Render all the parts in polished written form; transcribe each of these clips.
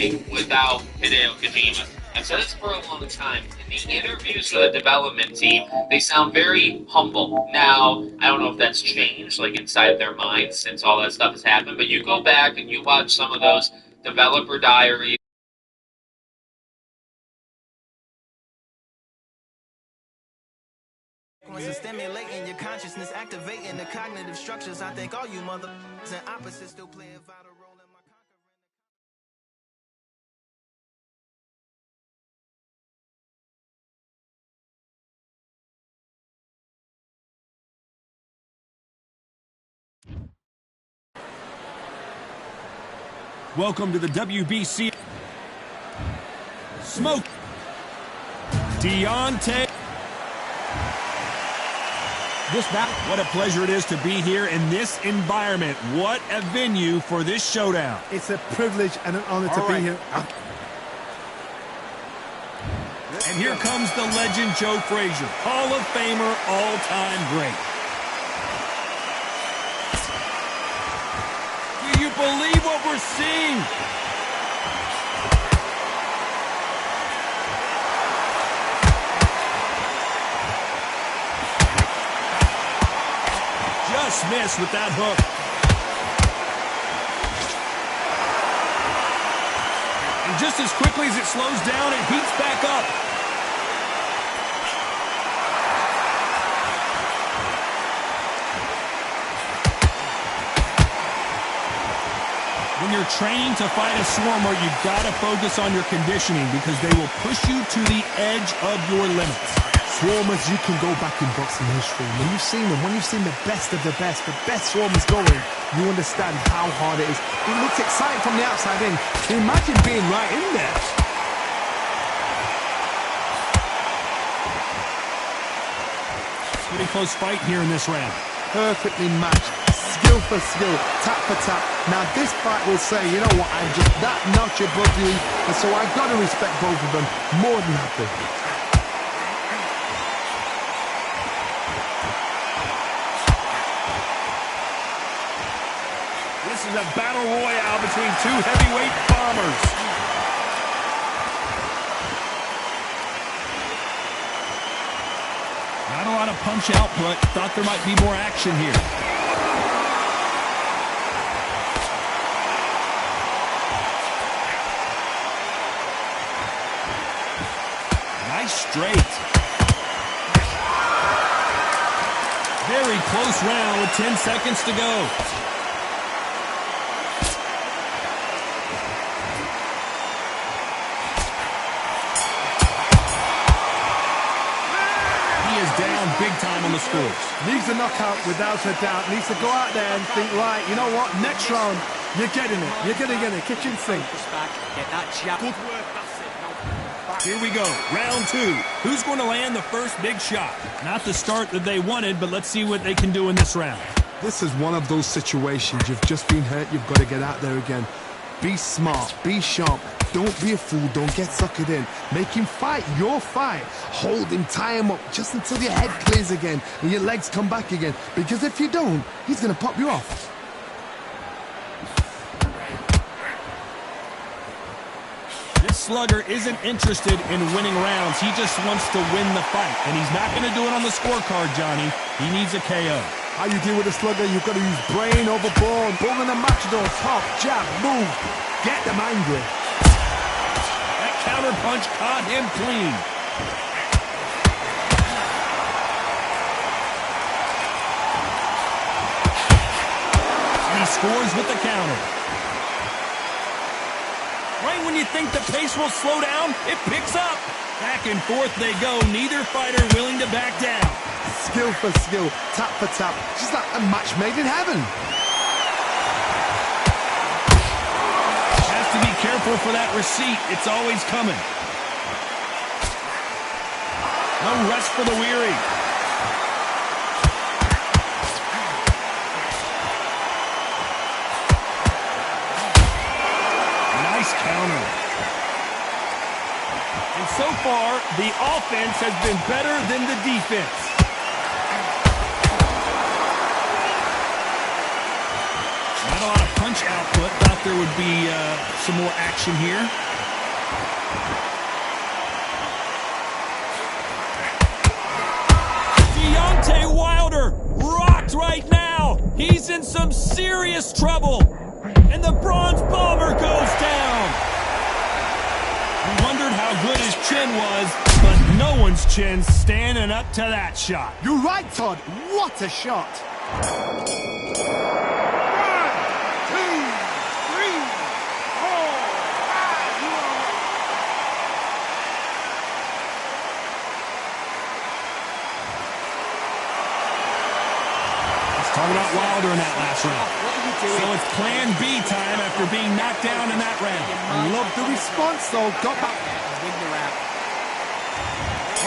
play without Hideo Kojima. I've said this for a long time. In the interviews with the development team, they sound very humble. Now, I don't know if that's changed, like inside their minds since all that stuff has happened, but you go back and you watch some of those developer diaries. Stimulating your consciousness, activating the cognitive structures. I think all you mother and opposites still play a vital role in my Welcome to the WBC. Smoke. Deontay. What a pleasure it is to be here in this environment. What a venue for this showdown. It's a privilege and an honor to be here. And here comes the legend Joe Frazier, Hall of Famer, all-time great. Do you believe what we're seeing? Just missed with that hook. And just as quickly as it slows down, it heats back up. When you're training to fight a swarmer, you've got to focus on your conditioning because they will push you to the edge of your limits. Swarmers, you can go back in boxing history. When you've seen them, when you've seen the best of the best swarmers going, you understand how hard it is. It looks exciting from the outside in. Imagine being right in there. Pretty close fight here in this round. Perfectly matched. Skill for skill, tap for tap. Now this fight will say, you know what, I'm just that notch above you, and so I've got to respect both of them more than happy. This is a battle royale between two heavyweight bombers. Not a lot of punch output. Thought there might be more action here. Nice straight. Very close round with 10 seconds to go. Down big time on the scores. Needs a knockout without a doubt. Needs to go out there and think, right, you know what, next round, you're getting it. You're going to get it. Kitchen sink. Get that jab. Good work, that's it. Here we go, round two. Who's going to land the first big shot? Not the start that they wanted, but let's see what they can do in this round. This is one of those situations. You've just been hurt. You've got to get out there again. Be smart. Be sharp. Don't be a fool. Don't get suckered in. Make him fight your fight. Hold him, tie him up just until your head clears again and your legs come back again. Because if you don't, he's going to pop you off. This slugger isn't interested in winning rounds. He just wants to win the fight. And he's not going to do it on the scorecard, Johnny. He needs a KO. How you deal with a slugger? You've got to use brain over ball. Bull in the matador. Top, jab, move. Get them angry. That counter punch caught him clean. And he scores with the counter. Right when you think the pace will slow down, it picks up. Back and forth they go. Neither fighter willing to back down. Skill for skill, tap for tap. Just like a match made in heaven. Has to be careful for that receipt. It's always coming. No rest for the weary. Nice counter. And so far, the offense has been better than the defense. Not a lot of punch output. Thought thought there would be some more action here. Deontay Wilder rocked right now. He's in some serious trouble. And the Bronze Bomber goes down. We wondered how good his chin was, but no one's chin's standing up to that shot. You're right, Todd. What a shot. 1, 2, 3, 4, 5. Let's talk about Wilder in that last round. So it's plan B time after being knocked down in that round. I love the response, though. Got back.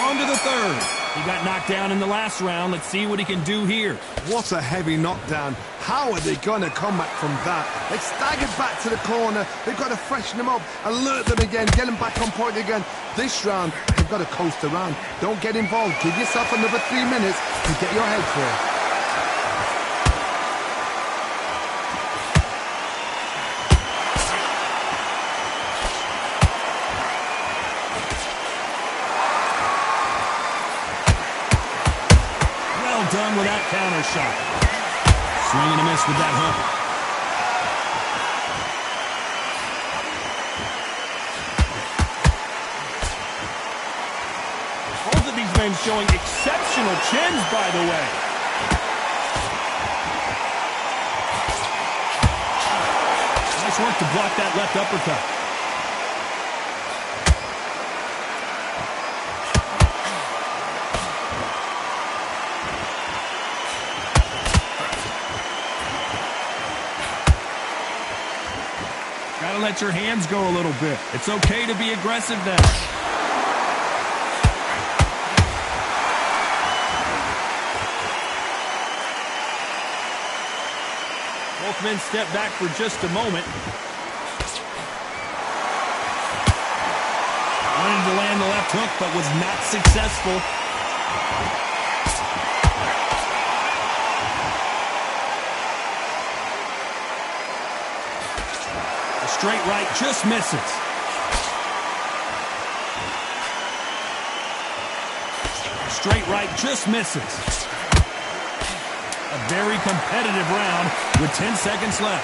On to the third. He got knocked down in the last round. Let's see what he can do here. What a heavy knockdown. How are they going to come back from that? They staggered back to the corner. They've got to freshen them up, alert them again, get them back on point again. This round, they've got to coast around. Don't get involved. Give yourself another 3 minutes to get your head clear. Done with that counter shot. Swing and a miss with that hook. Both of these men showing exceptional chins, by the way. Nice work to block that left uppercut. Gotta let your hands go a little bit. It's okay to be aggressive now. Both men step back for just a moment. Wanted to land the left hook, but was not successful. Straight right just misses. Straight right just misses. A very competitive round with 10 seconds left.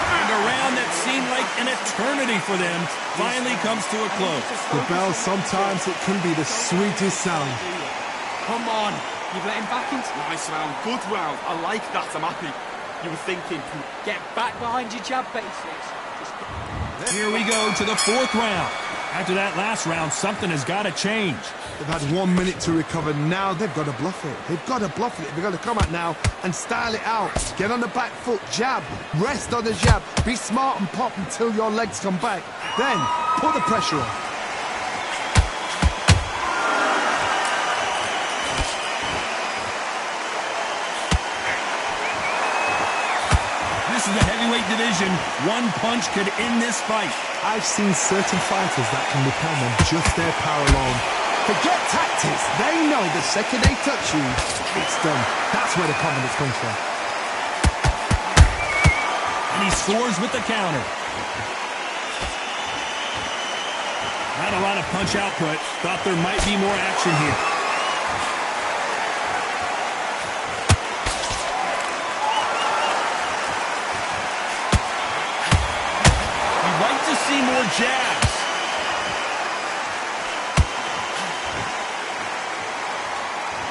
And a round that seemed like an eternity for them finally comes to a close. The bell, sometimes it can be the sweetest sound. Come on, you've let him back into... Nice round, good round. I like that, I'm happy. You were thinking, get back behind your jab basics. Here we go to the fourth round. After that last round, something has got to change. They've had 1 minute to recover. Now they've got to bluff it. They've got to bluff it. They've got to come out now and style it out. Get on the back foot, jab, rest on the jab. Be smart and pop until your legs come back. Then put the pressure on. This is the heavyweight division. One punch could end this fight. I've seen certain fighters that can depend on just their power alone. Forget tactics. They know the second they touch you, it's done. That's where the confidence comes from. And he scores with the counter. Not a lot of punch output. Thought there might be more action here. You'd like to see more jabs.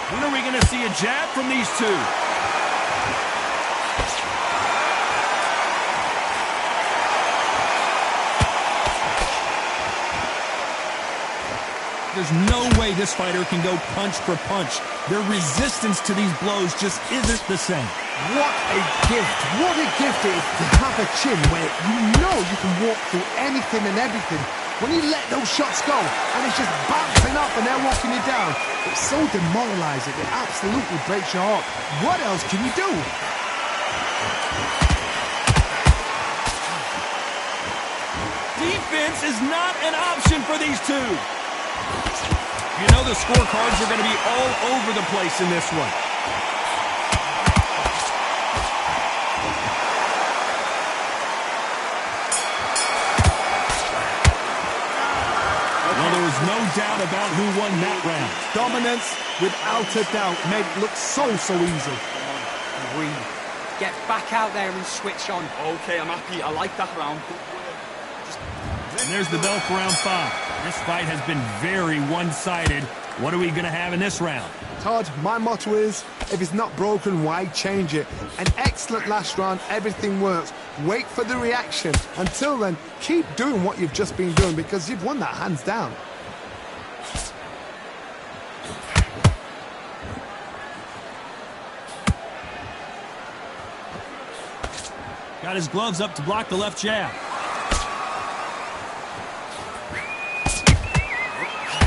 When are we going to see a jab from these two? There's no way this fighter can go punch for punch. Their resistance to these blows just isn't the same. What a gift. What a gift it is to have a chin where you know you can walk through anything and everything. When you let those shots go and it's just bouncing up and they're walking you down, it's so demoralizing. It absolutely breaks your heart. What else can you do? Defense is not an option for these two. You know the scorecards are going to be all over the place in this one. Well, there was no doubt about who won that round. Dominance, without a doubt, made it look so easy. We get back out there and switch on. Okay, I'm happy. I like that round. And there's the bell for round 5. This fight has been very one-sided. What are we going to have in this round? Todd, my motto is, if it's not broken, why change it? An excellent last round, everything works. Wait for the reaction. Until then, keep doing what you've just been doing because you've won that hands down. Got his gloves up to block the left jab.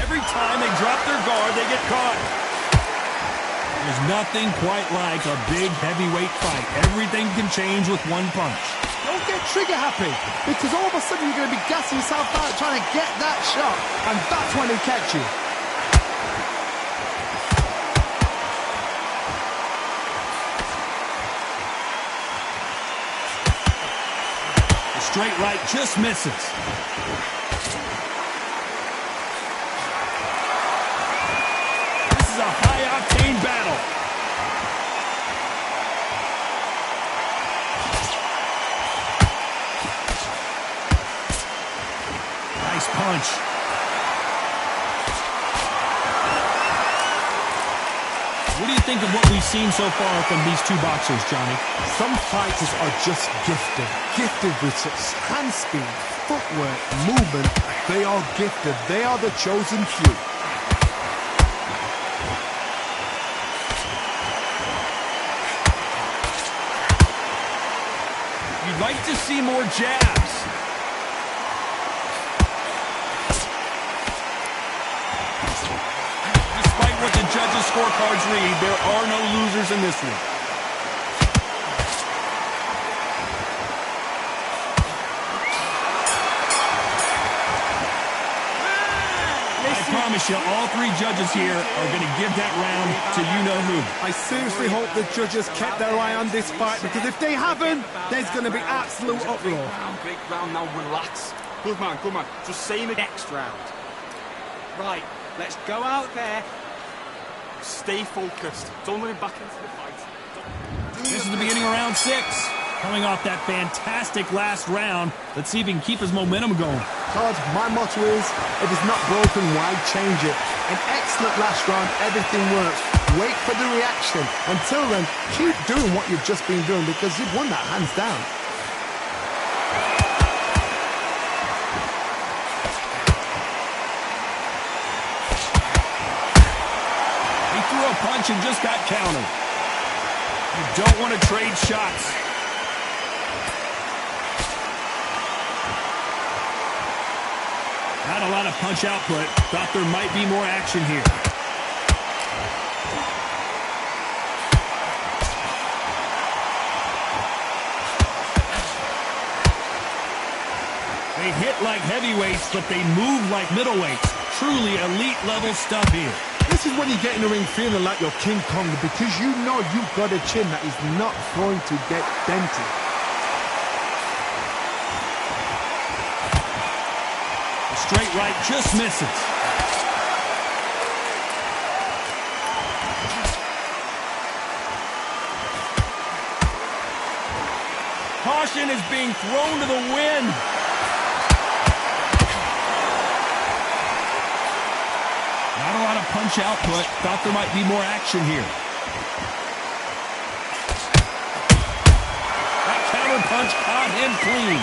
Every time they drop their guard, they get caught. There's nothing quite like a big heavyweight fight. Everything can change with one punch. Don't get trigger happy, because all of a sudden you're going to be gassing yourself out trying to get that shot, and that's when they catch you. The straight right just misses. This is a high-octane battle. Nice punch. What do you think of what we've seen so far from these two boxers, Johnny? Some fighters are just gifted with such hand speed, footwork, movement. They are gifted. They are the chosen few. You'd like to see more jabs. Despite what the judges' scorecards read, there are no losers in this one. I promise you, all 3 judges here are going to give that round to you-know-who. I seriously hope the judges kept their eye on this fight, because if they haven't, there's going to be absolute uproar. Big round now, relax. Good man, good man. Just saying it. Next round. Right, let's go out there. Stay focused. Don't let him back into the fight. This is the beginning of round 6. Coming off that fantastic last round, let's see if he can keep his momentum going. Todd, my motto is, if it's not broken, why change it? An excellent last round, everything works. Wait for the reaction. Until then, keep doing what you've just been doing because you've won that hands down. He threw a punch and just got countered. You don't want to trade shots. Not a lot of punch output. Thought there might be more action here. They hit like heavyweights, but they move like middleweights. Truly elite level stuff here. This is when you get in the ring feeling like you're King Kong because you know you've got a chin that is not going to get dented. The straight right just misses. Caution is being thrown to the wind. Not a lot of punch output. Thought there might be more action here. That counter punch caught him clean.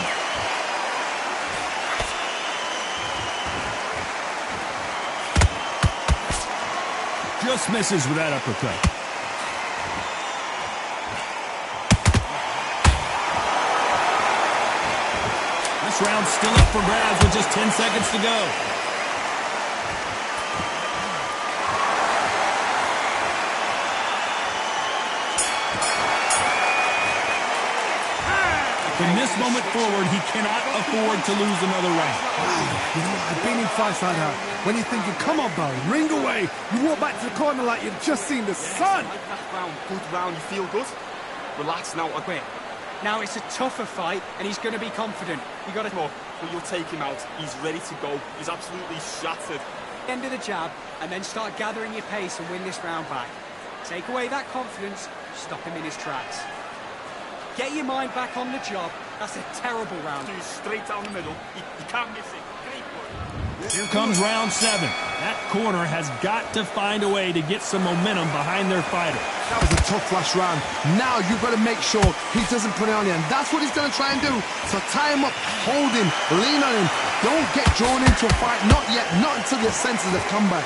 Just misses with that uppercut. This round's still up for grabs with just 10 seconds to go. From this moment forward, he cannot afford to lose another round. You know, I've been in fights like that. When you're thinking, come on, Barry, ring away. You walk back to the corner like you've just seen the sun. Like that round, good round, you feel good? Relax now, I quit. Now it's a tougher fight, and he's going to be confident. You got to But you'll take him out. He's ready to go. He's absolutely shattered. end of the jab, and then start gathering your pace and win this round back. Take away that confidence, stop him in his tracks. Get your mind back on the job. That's a terrible round. He's straight down the middle. He can't miss it. Great work. Here comes round 7. That corner has got to find a way to get some momentum behind their fighter. That was a tough last round. Now you've got to make sure he doesn't put it on you, and that's what he's going to try and do. So tie him up, hold him, lean on him. Don't get drawn into a fight. Not yet. Not until your senses have come back.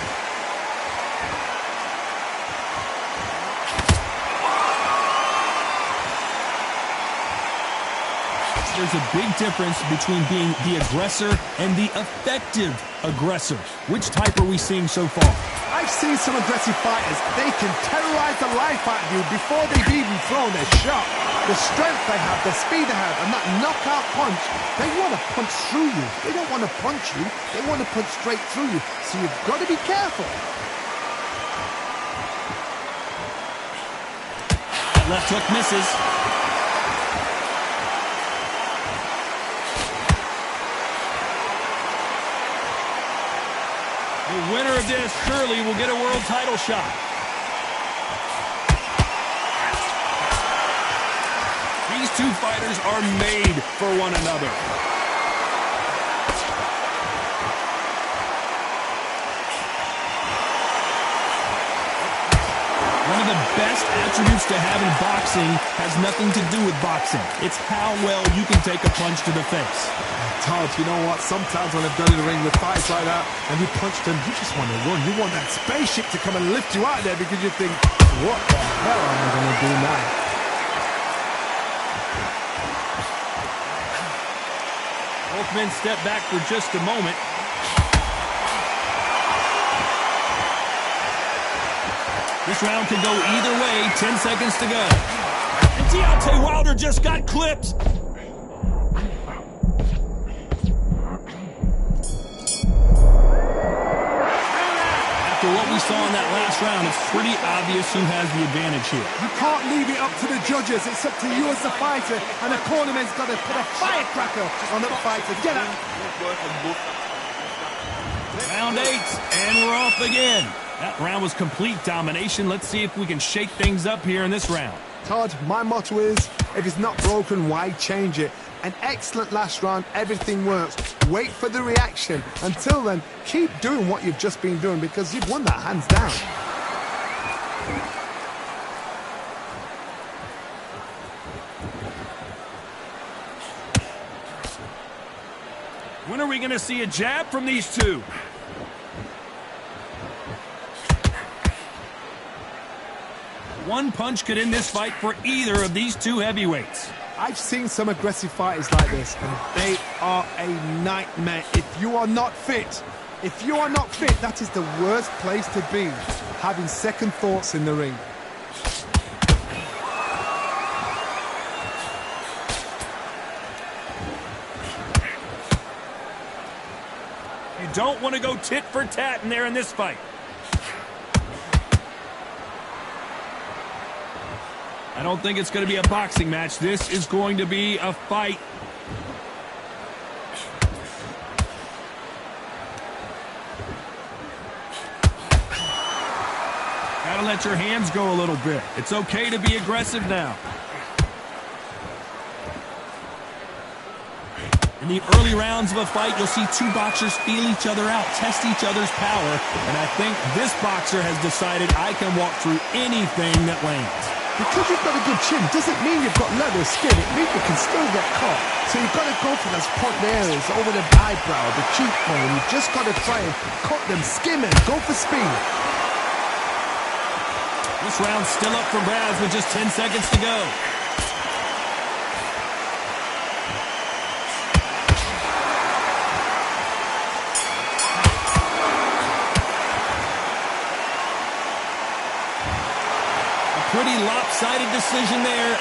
There's a big difference between being the aggressor and the effective aggressor. Which type are we seeing so far? I've seen some aggressive fighters. They can terrorize the life out of you before they've even thrown their shot. The strength they have, the speed they have, and that knockout punch, they want to punch through you. They don't want to punch you. They want to punch straight through you. So you've got to be careful. That left hook misses. The winner of this surely will get a world title shot. These two fighters are made for one another. One of the best attributes to have in boxing has nothing to do with boxing. It's how well you can take a punch to the face. Todd, you know what? Sometimes when I've done in the ring with fights like that, and you punch them, you just want to run. You want that spaceship to come and lift you out there because you think, what the hell am I going to do now? Both men step back for just a moment. This round could go either way. 10 seconds to go. And Deontay Wilder just got clipped. After what we saw in that last round, it's pretty obvious who has the advantage here. You can't leave it up to the judges. It's up to you as the fighter, and the cornerman's got to put a firecracker on the fighter. Get up. Round 8, and we're off again. That round was complete domination. Let's see if we can shake things up here in this round. Todd, my motto is, if it's not broken, why change it? An excellent last round, everything works. Wait for the reaction. Until then, keep doing what you've just been doing because you've won that hands down. When are we going to see a jab from these two? One punch could end this fight for either of these two heavyweights. I've seen some aggressive fighters like this, and they are a nightmare. If you are not fit, that is the worst place to be, having second thoughts in the ring. You don't want to go tit for tat in there in this fight. I don't think it's going to be a boxing match. This is going to be a fight. Gotta let your hands go a little bit. It's okay to be aggressive now. In the early rounds of a fight, you'll see two boxers feel each other out, test each other's power, and I think this boxer has decided I can walk through anything that lands. Because you've got a good chin doesn't mean you've got leather skin. It means you can still get caught. So you've got to go for those point areas over the eyebrow, the cheekbone. You've just got to try and cut them, skim them, go for speed. This round's still up for grabs with just 10 seconds to go. Pretty lopsided decision there.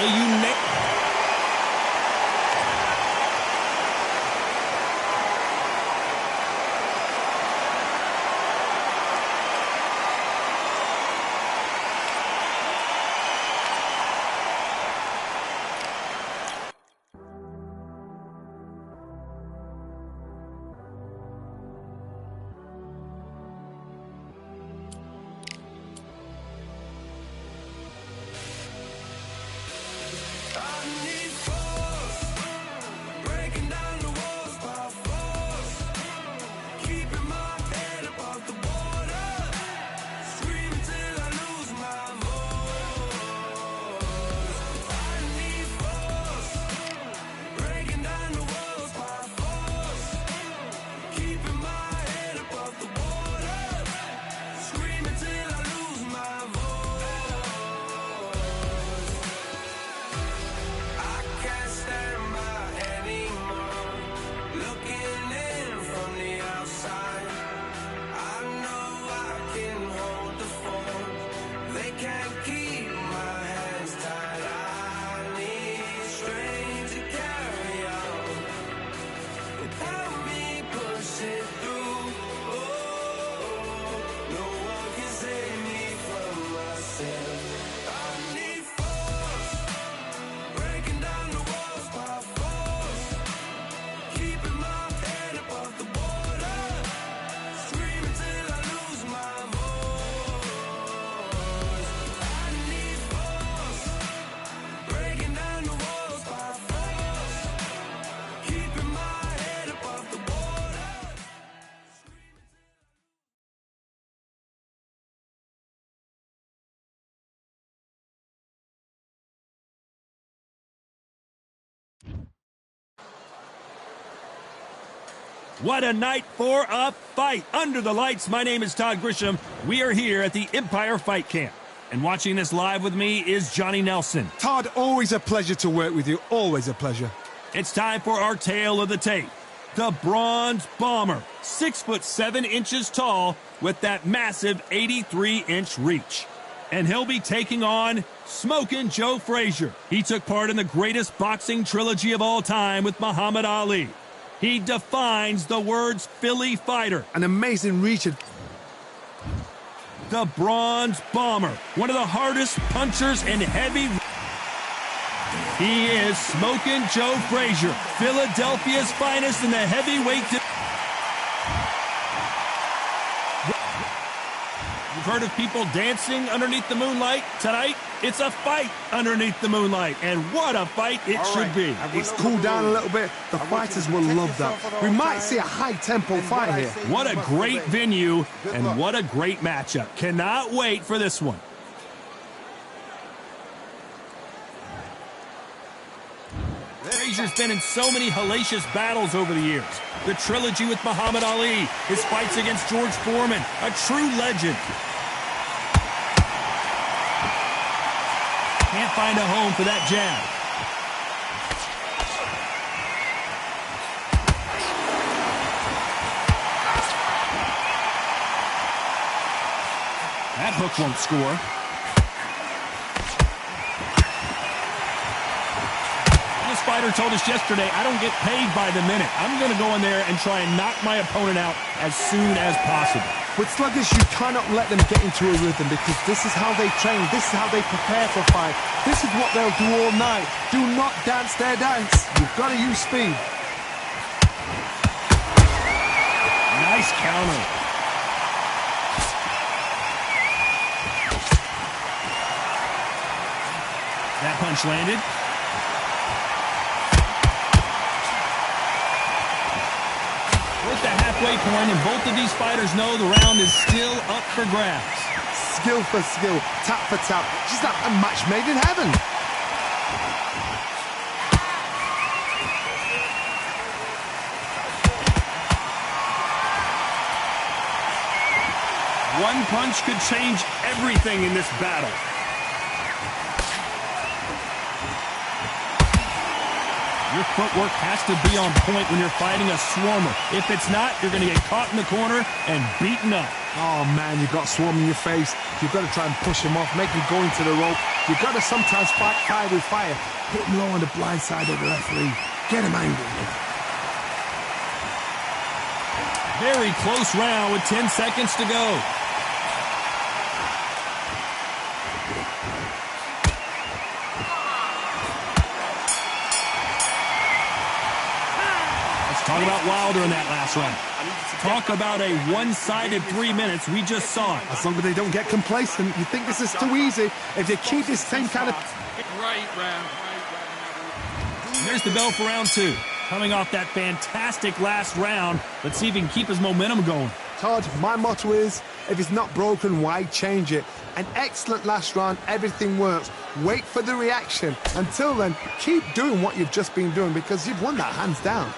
What a night for a fight. Under the lights, my name is Todd Grisham. We are here at the Empire Fight Camp. And watching this live with me is Johnny Nelson. Todd, always a pleasure to work with you. Always a pleasure. It's time for our tale of the tape. The Bronze Bomber, 6'7" tall with that massive 83-inch reach. And he'll be taking on Smokin' Joe Frazier. He took part in the greatest boxing trilogy of all time with Muhammad Ali. He defines the words Philly fighter. An amazing reach. The Bronze Bomber, one of the hardest punchers in heavy. He is Smokin' Joe Frazier, Philadelphia's finest in the heavyweight. You've heard of people dancing underneath the moonlight? Tonight, it's a fight underneath the moonlight, and what a fight it should be. It's cooled down a little bit. The fighters will love that. We might see a high-tempo fight here. What a great venue, and what a great matchup. Cannot wait for this one. Frazier's been in so many hellacious battles over the years. The trilogy with Muhammad Ali, his fights against George Foreman, a true legend. Can't find a home for that jab. That hook won't score. This fighter told us yesterday, I don't get paid by the minute. I'm going to go in there and try and knock my opponent out as soon as possible. With sluggers, you cannot let them get into a rhythm because this is how they train. This is how they prepare for fight. This is what they'll do all night. Do not dance their dance. You've got to use speed. Nice counter. That punch landed. We're at the halfway point, and both of these fighters know the round is still up for grabs. Skill for skill, tap for tap. Just like a match made in heaven. One punch could change everything in this battle. Your footwork has to be on point when you're fighting a swarmer. If it's not, you're going to get caught in the corner and beaten up. Oh, man, you've got swarm in your face. You've got to try and push him off, make him go into the rope. You've got to sometimes fight fire with fire. Hit him low on the blind side of the referee. Get him angry. Very close round with 10 seconds to go. Talk about Wilder in that last round. Talk about a one-sided 3 minutes. We just saw it. As long as they don't get complacent, you think this is too easy. If they keep this same kind of... Great round. There's the bell for round two. Coming off that fantastic last round. Let's see if he can keep his momentum going. Todd, my motto is, if it's not broken, why change it? An excellent last round, everything works. Wait for the reaction. Until then, keep doing what you've just been doing because you've won that hands down.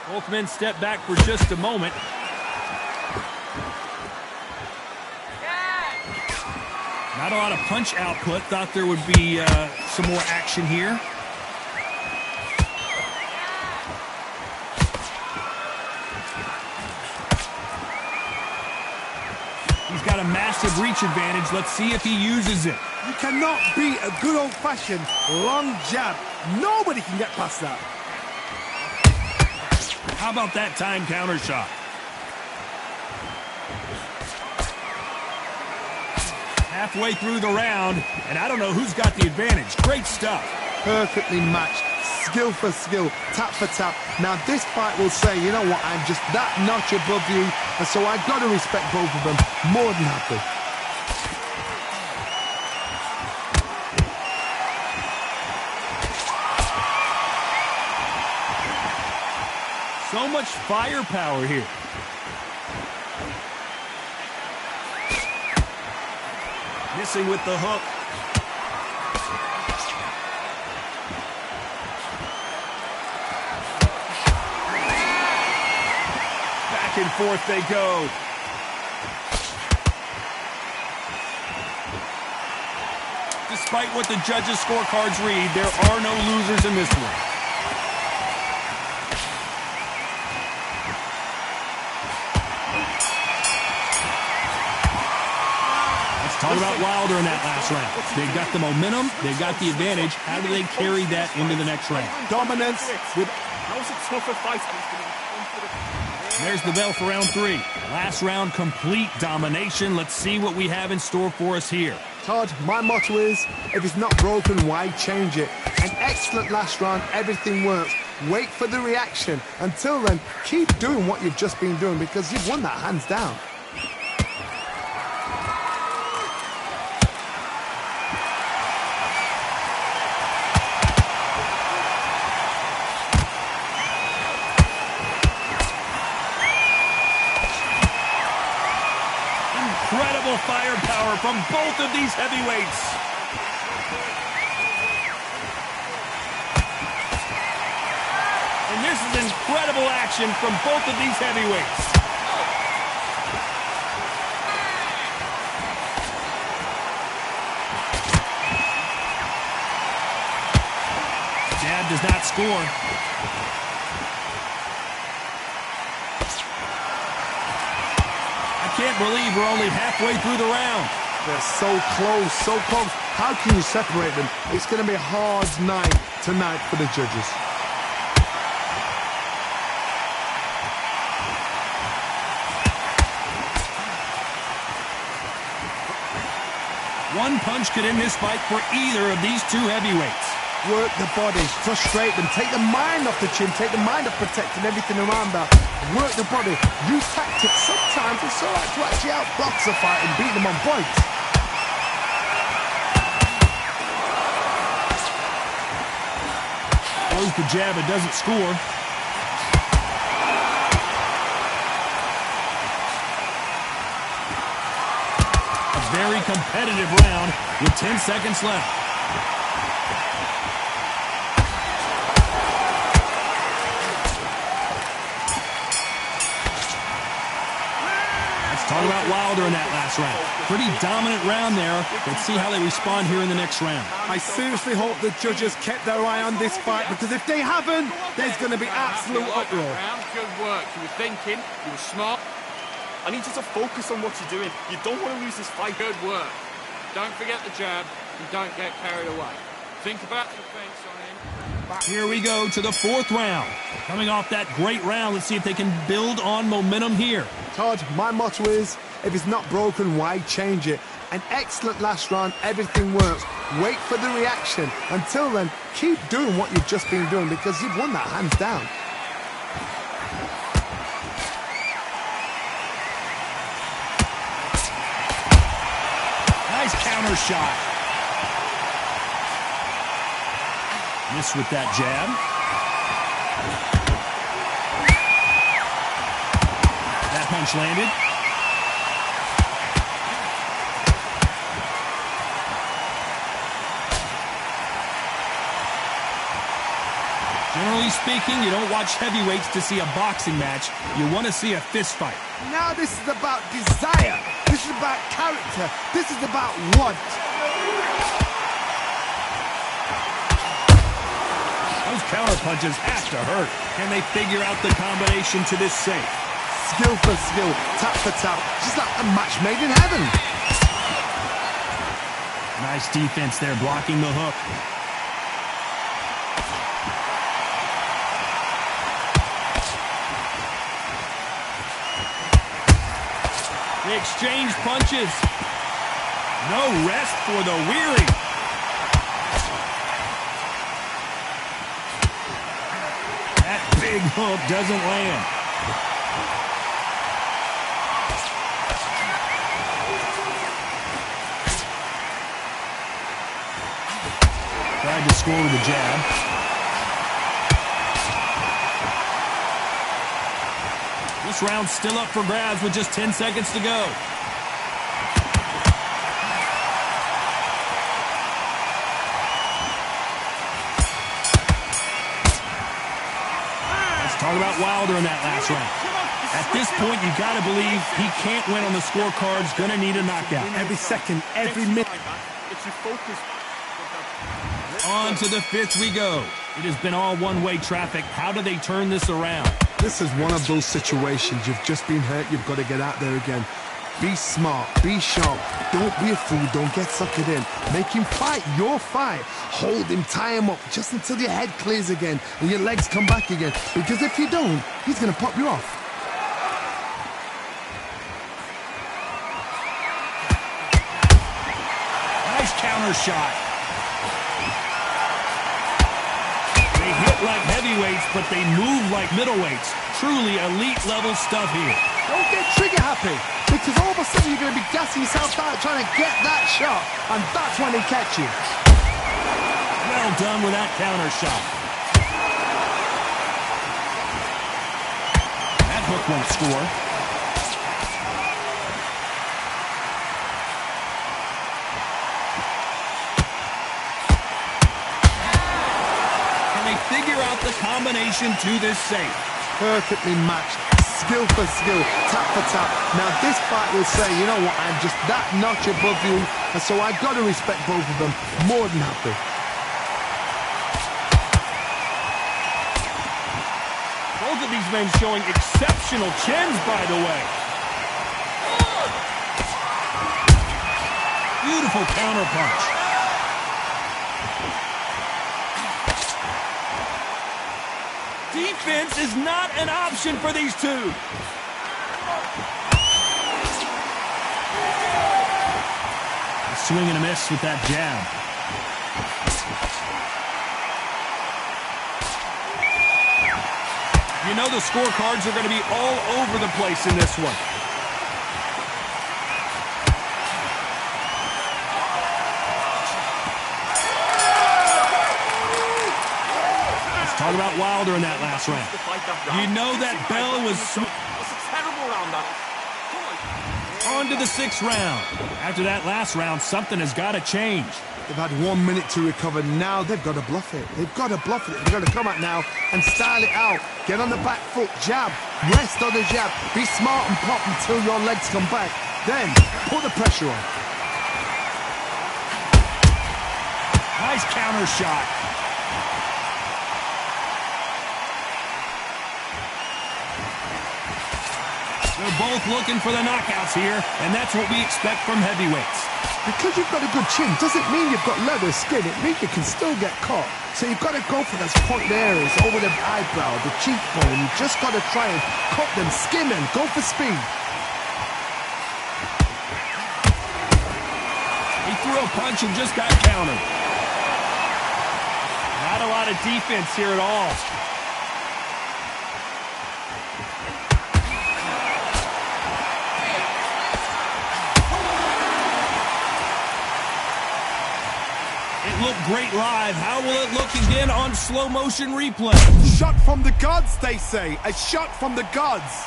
Both men step back for just a moment. Not a lot of punch output. Thought there would be some more action here. He's got a massive reach advantage. Let's see if he uses it. You cannot beat a good old-fashioned long jab. Nobody can get past that. How about that time counter shot? Halfway through the round, and I don't know who's got the advantage. Great stuff. Perfectly matched. Skill for skill, tap for tap. Now this fight will say, you know what, I'm just that notch above you, and so I've got to respect both of them. More than happy. So much firepower here. Missing with the hook. Back and forth they go. Despite what the judges' scorecards read, there are no losers in this one. Let's talk about Wilder in that last round. They got the momentum, they got the advantage. How do they carry that into the next round? Dominance with... That was a tougher fight. There's the bell for round 3. Last round, complete domination. Let's see what we have in store for us here. Todd, my motto is, if it's not broken, why change it? An excellent last round, everything works. Wait for the reaction. Until then, keep doing what you've just been doing because you've won that hands down. Incredible firepower from both of these heavyweights. And this is incredible action from both of these heavyweights. Jab does not score. I can't believe we're only halfway through the round. They're so close, so close. How can you separate them? It's going to be a hard night tonight for the judges. One punch could end this fight for either of these two heavyweights. Work the body, frustrate them, take the mind off the chin, take the mind off protecting everything around that. Work the body, use tactics. Sometimes it's all right to actually outbox a fight and beat them on points. Throws the jab, it doesn't score. A very competitive round with 10 seconds left. Talk about Wilder in that last round. Pretty dominant round there. Let's see how they respond here in the next round. I seriously hope the judges kept their eye on this fight because if they haven't, there's going to be absolute uproar. Good work. You were thinking. You were smart. I need you to focus on what you're doing. You don't want to lose this fight. Good work. Don't forget the jab and don't get carried away. Think about the defense on him. Here we go to the 4th round. Coming off that great round, let's see if they can build on momentum here. Todd, my motto is, if it's not broken, why change it? An excellent last round, everything works. Wait for the reaction. Until then, keep doing what you've just been doing because you've won that hands down. Nice counter shot. Missed with that jab. That punch landed. Generally speaking, you don't watch heavyweights to see a boxing match. You want to see a fist fight. Now this is about desire. This is about character. This is about want. Those counter punches have to hurt. Can they figure out the combination to this safe? Skill for skill, tap for tap. Just like a match made in heaven. Nice defense there, blocking the hook. They exchange punches. No rest for the weary. That big hook doesn't land. Tried to score with a jab. This round's still up for grabs with just 10 seconds to go. Talk about Wilder in that last round. At this point, you got to believe he can't win on the scorecards. Going to need a knockout. Every second, every minute. It's your focus. On to the fifth we go. It has been all one-way traffic. How do they turn this around? This is one of those situations. You've just been hurt. You've got to get out there again. Be smart. Be sharp. Don't be a fool. Don't get suckered in. Make him fight your fight. Hold him. Tie him up just until your head clears again and your legs come back again. Because if you don't, he's going to pop you off. Nice counter shot. They hit like heavyweights, but they move like middleweights. Truly elite-level stuff here. Don't get trigger happy, because all of a sudden you're going to be gassing yourself out trying to get that shot, and that's when they catch you. Well done with that counter shot. That hook won't score. Can they figure out the combination to this safe? Perfectly matched, skill for skill, tap for tap. Now this fight will say, you know what, I'm just that notch above you, and so I've got to respect both of them more than happy. Both of these men showing exceptional chins, by the way. Beautiful counter punch. Defense is not an option for these two. A swing and a miss with that jab. You know the scorecards are going to be all over the place in this one. Talk about Wilder in that last round. You know that bell was... It's a terrible round, that. On to the sixth round. After that last round, something has got to change. They've had 1 minute to recover. Now they've got to bluff it. They've got to bluff it. They've got to come out now and style it out. Get on the back foot, jab, rest on the jab. Be smart and pop until your legs come back. Then put the pressure on. Nice counter shot. They're both looking for the knockouts here, and that's what we expect from heavyweights. Because you've got a good chin doesn't mean you've got leather skin. It means you can still get caught. So you've got to go for those point areas over the eyebrow, the cheekbone. You've just got to try and cut them, skim them, go for speed. He threw a punch and just got countered. Not a lot of defense here at all. Looked great live. How will it look again on slow motion replay? Shot from the gods, they say. A shot from the gods.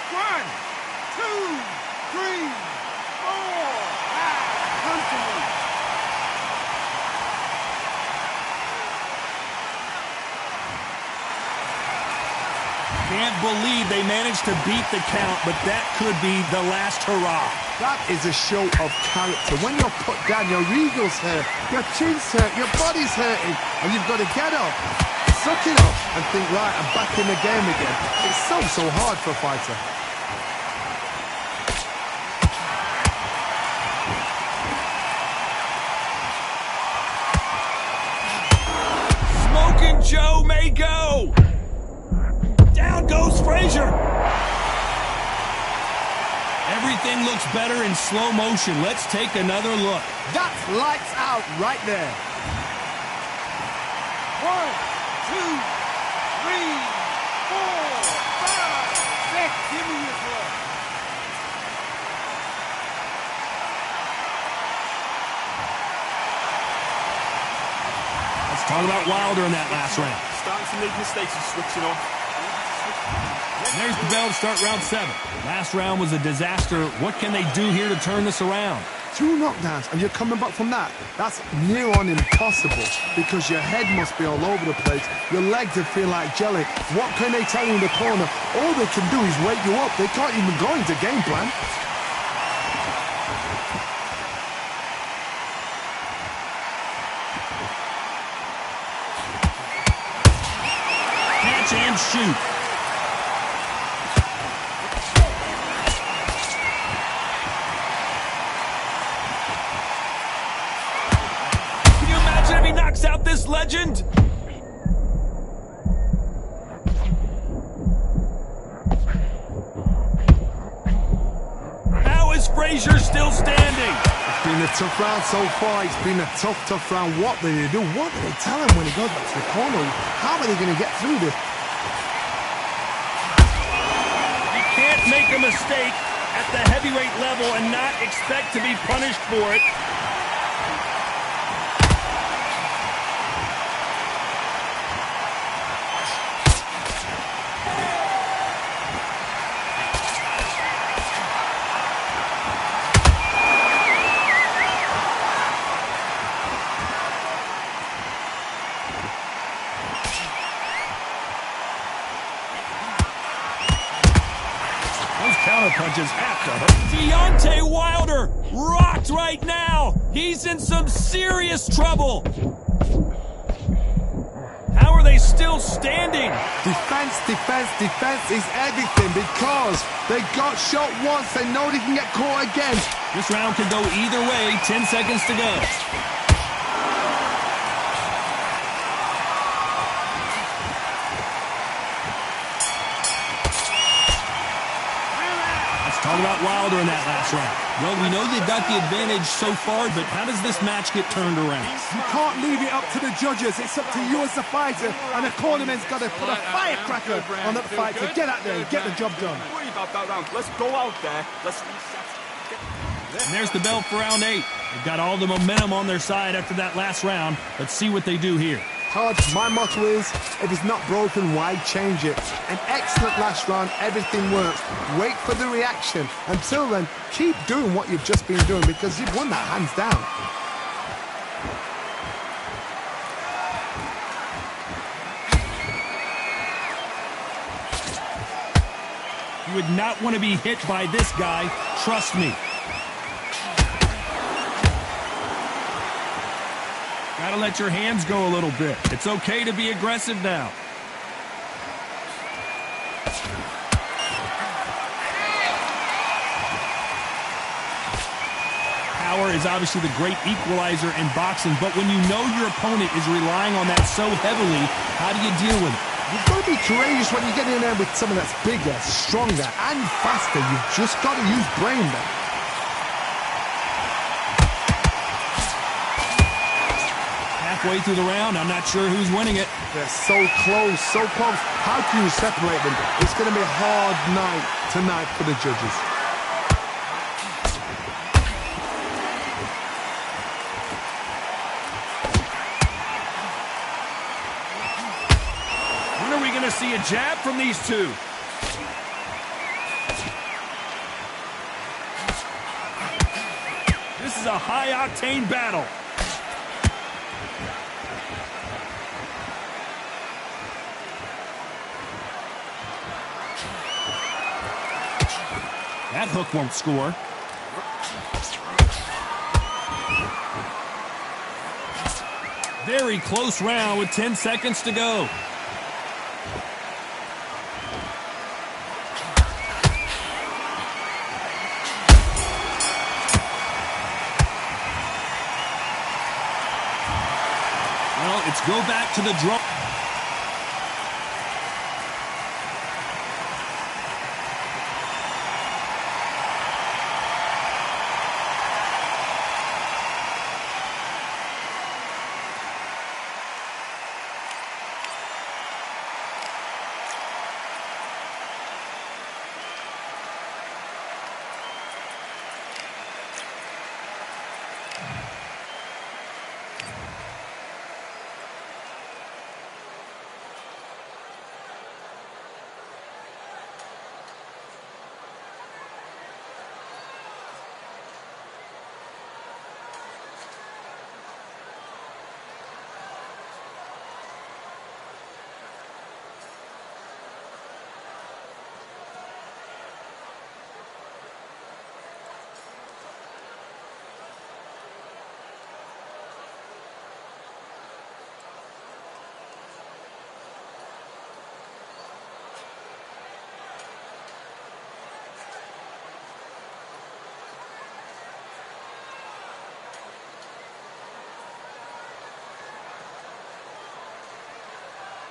1, 2, 3, 4, 5. Come to me. Can't believe they managed to beat the count, but that could be the last hurrah. That is a show of character. When you're put down, your eagle's hurt, your chin's hurt, your body's hurting, and you've got to get up, suck it up, and think, right, I'm back in the game again. It's so hard for a fighter. Smoking Joe may go. Down goes Frazier. Everything looks better in slow motion. Let's take another look. That's lights out right there. 1, 2, 3, 4, 5, 6. Give me your blood. Let's talk about Wilder in that last round. Starting to make mistakes and switching off. And there's the bell to start round 7. Last round was a disaster. What can they do here to turn this around? 2 knockdowns, and you're coming back from that. That's near on impossible because your head must be all over the place. Your legs will feel like jelly. What can they tell you in the corner? All they can do is wake you up. They can't even go into game plan. Catch and shoot. Can you imagine if he knocks out this legend? How is Frazier still standing? It's been a tough round so far. It's been a tough round. What do they do? What do they tell him when he goes back to the corner? How are they going to get through this? You can't make a mistake at the heavyweight level and not expect to be punished for it. Counterpunches have to hurt. Deontay Wilder rocked right now. He's in some serious trouble. How are they still standing? Defense is everything because they got shot once. They know they can get caught again. This round could go either way. 10 seconds to go. Talk about Wilder in that last round. Well, we know they've got the advantage so far, but how does this match get turned around? You can't leave it up to the judges. It's up to you as the fighter, and the cornerman's got to put a firecracker on that fight to get out there and get the job done. Worry about that round. Let's go out there. Let's reset. And there's the bell for round 8. They've got all the momentum on their side after that last round. Let's see what they do here. Todd, my motto is, if it's not broken, why change it? An excellent last round, everything works. Wait for the reaction. Until then, keep doing what you've just been doing because you've won that hands down. You would not want to be hit by this guy, trust me. Gotta let your hands go a little bit. It's okay to be aggressive now. Power is obviously the great equalizer in boxing, but when you know your opponent is relying on that so heavily, how do you deal with it? You've got to be courageous when you get in there with someone that's bigger, stronger, and faster. You've just got to use brain there. Halfway through the round, I'm not sure who's winning it. They're so close, so close. How can you separate them? It's going to be a hard night tonight for the judges. When are we going to see a jab from these two? This is a high-octane battle. That hook won't score. Very close round with 10 seconds to go. Well, it's go back to the draw.